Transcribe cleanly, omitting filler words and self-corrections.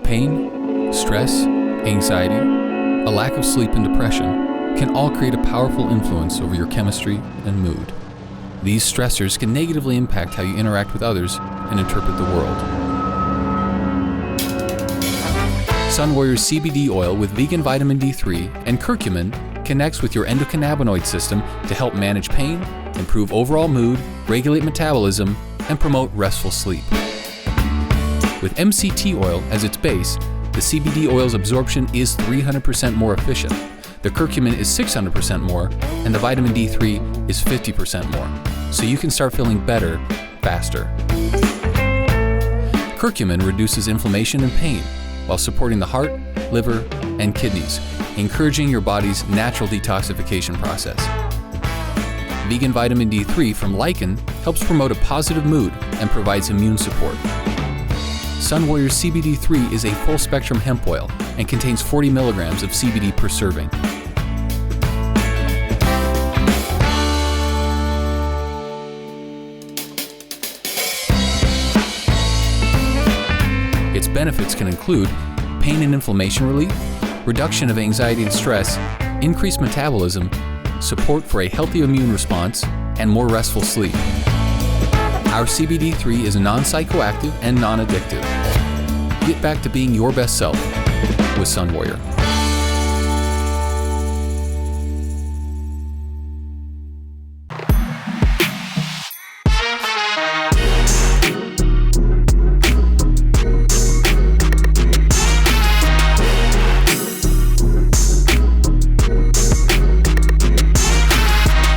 Pain, stress, anxiety, a lack of sleep, and depression can all create a powerful influence over your chemistry and mood. These stressors can negatively impact how you interact with others and interpret the world. Sunwarrior's CBD oil with vegan vitamin D3 and curcumin connects with your endocannabinoid system to help manage pain, improve overall mood, regulate metabolism, and promote restful sleep. With MCT oil as its base, the CBD oil's absorption is 300% more efficient, the curcumin is 600% more, and the vitamin D3 is 50% more, so you can start feeling better, faster. Curcumin reduces inflammation and pain while supporting the heart, liver, and kidneys, encouraging your body's natural detoxification process. Vegan vitamin D3 from lichen helps promote a positive mood and provides immune support. Sunwarrior CBD3 is a full-spectrum hemp oil and contains 40 milligrams of CBD per serving. Its benefits can include pain and inflammation relief, reduction of anxiety and stress, increased metabolism, support for a healthy immune response, and more restful sleep. Our CBD3 is non-psychoactive and non-addictive. Get back to being your best self with Sunwarrior.